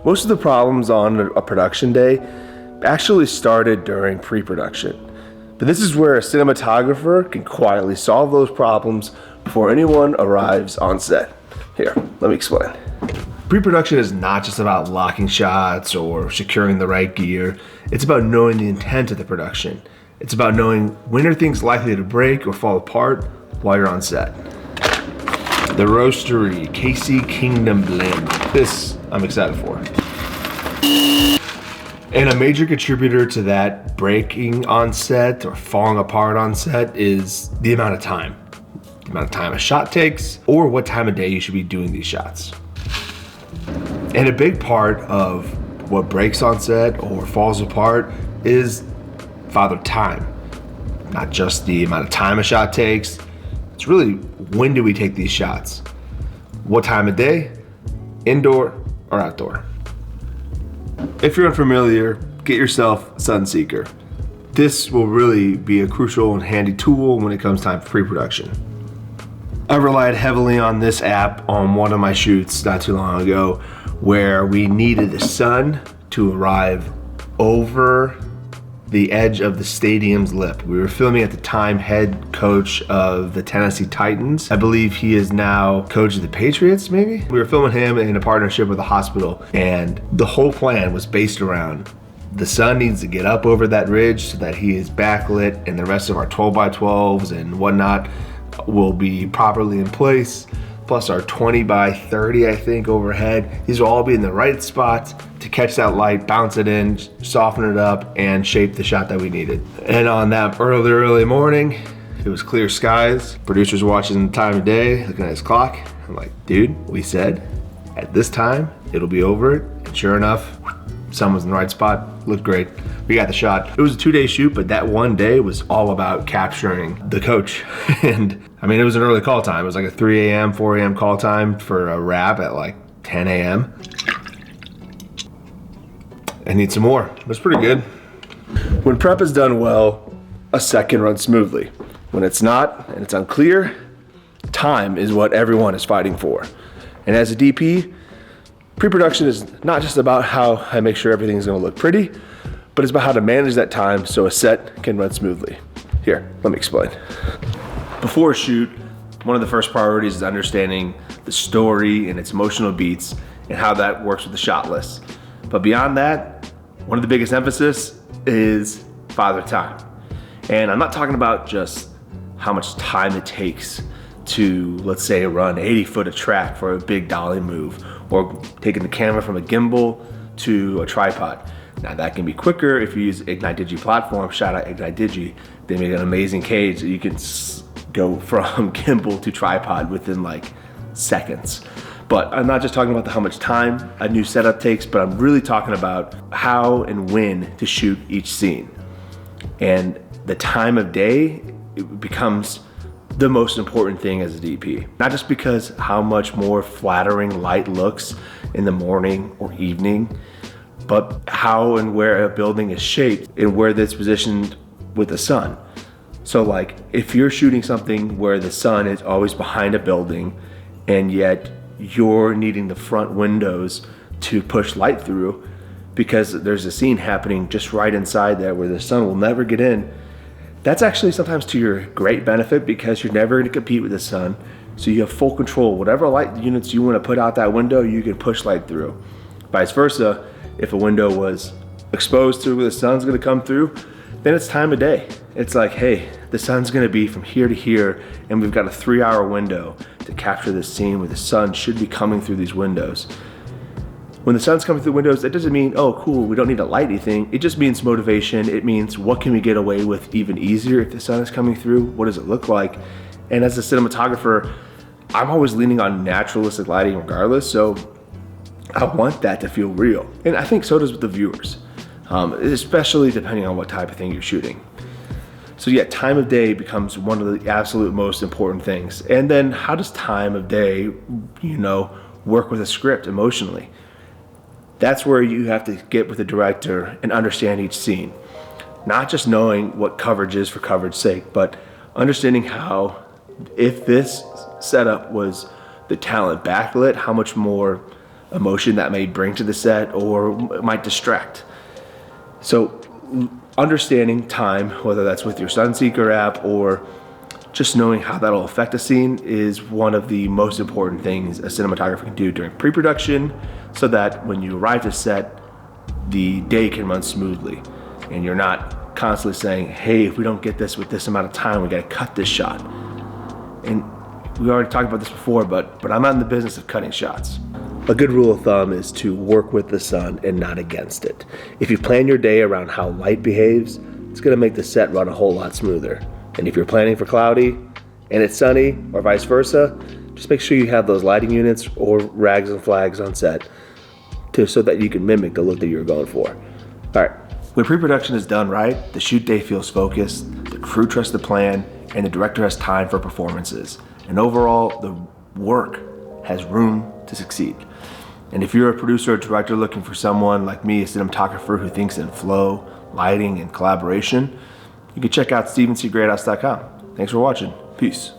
Most of the problems on a production day actually started during pre-production. But this is where a cinematographer can quietly solve those problems before anyone arrives on set. Here, let me explain. Pre-production is not just about locking shots or securing the right gear. It's about knowing the intent of the production. It's about knowing when are things likely to break or fall apart while you're on set. The Roastery KC Kingdom Blend. This I'm excited for. And a major contributor to that breaking on set or falling apart on set is the amount of time. The amount of time a shot takes, or what time of day you should be doing these shots. And a big part of what breaks on set or falls apart is father time. Not just the amount of time a shot takes, it's really when do we take these shots? What time of day, indoor or outdoor? If you're unfamiliar, get yourself a Sunseeker. This will really be a crucial and handy tool when it comes time for pre-production. I relied heavily on this app on one of my shoots not too long ago where we needed the sun to arrive over the edge of the stadium's lip. We were filming at the time head coach of the Tennessee Titans. I believe he is now coach of the Patriots, maybe? We were filming him in a partnership with a hospital, and the whole plan was based around the sun needs to get up over that ridge so that he is backlit, and the rest of our 12x12s and whatnot will be properly in place. Plus our 20x30, I think, overhead. These will all be in the right spots to catch that light, bounce it in, soften it up, and shape the shot that we needed. And on that early morning, it was clear skies. Producer's watching the time of day, looking at his clock. I'm like, dude, we said at this time, it'll be over it. And sure enough, sun was in the right spot, looked great. We got the shot. It was a 2-day shoot, but that one day was all about capturing the coach. And I mean, it was an early call time. It was like a 3 a.m., 4 a.m. call time for a wrap at like 10 a.m. I need some more. It was pretty good. When prep is done well, a set can run smoothly. When it's not, and it's unclear, time is what everyone is fighting for. And as a DP, pre-production is not just about how I make sure everything's gonna look pretty, but it's about how to manage that time so a set can run smoothly. Here, let me explain. Before a shoot, one of the first priorities is understanding the story and its emotional beats and how that works with the shot list. But beyond that, one of the biggest emphasis is father time. And I'm not talking about just how much time it takes to, let's say, run 80 foot of track for a big dolly move, or taking the camera from a gimbal to a tripod. Now that can be quicker if you use Ignite Digi platform. Shout out Ignite Digi. They make an amazing cage that you can go from gimbal to tripod within like seconds. But I'm not just talking about how much time a new setup takes, but I'm really talking about how and when to shoot each scene. And the time of day, it becomes the most important thing as a DP. Not just because how much more flattering light looks in the morning or evening, but how and where a building is shaped and where it's positioned with the sun. So like if you're shooting something where the sun is always behind a building and yet you're needing the front windows to push light through because there's a scene happening just right inside there where the sun will never get in, that's actually sometimes to your great benefit because you're never gonna compete with the sun. So you have full control. Whatever light units you wanna put out that window, you can push light through. Vice versa, if a window was exposed to where the sun's gonna come through, then it's time of day. It's like, hey, the sun's gonna be from here to here, and we've got a 3-hour window to capture this scene where the sun should be coming through these windows. When the sun's coming through the windows, that doesn't mean, oh cool, we don't need to light anything. It just means motivation. It means what can we get away with even easier if the sun is coming through? What does it look like? And as a cinematographer, I'm always leaning on naturalistic lighting regardless, so I want that to feel real. And I think so does with the viewers, especially depending on what type of thing you're shooting. So yeah, time of day becomes one of the absolute most important things. And then how does time of day, work with a script emotionally? That's where you have to get with the director and understand each scene. Not just knowing what coverage is for coverage's sake, but understanding how, if this setup was the talent backlit, how much more emotion that may bring to the set or might distract. So understanding time, whether that's with your Sunseeker app or just knowing how that'll affect a scene, is one of the most important things a cinematographer can do during pre-production, so that when you arrive to set, the day can run smoothly and you're not constantly saying, hey, if we don't get this with this amount of time, we gotta cut this shot. And we already talked about this before, but I'm not in the business of cutting shots. A good rule of thumb is to work with the sun and not against it. If you plan your day around how light behaves, it's gonna make the set run a whole lot smoother. And if you're planning for cloudy and it's sunny, or vice versa, just make sure you have those lighting units or rags and flags on set so that you can mimic the look that you're going for. All right, when pre-production is done right, the shoot day feels focused, the crew trusts the plan, and the director has time for performances. And overall, the work has room to succeed. And if you're a producer or director looking for someone like me, a cinematographer who thinks in flow, lighting, and collaboration, you can check out StevensCGreathouse.com. Thanks for watching. Peace.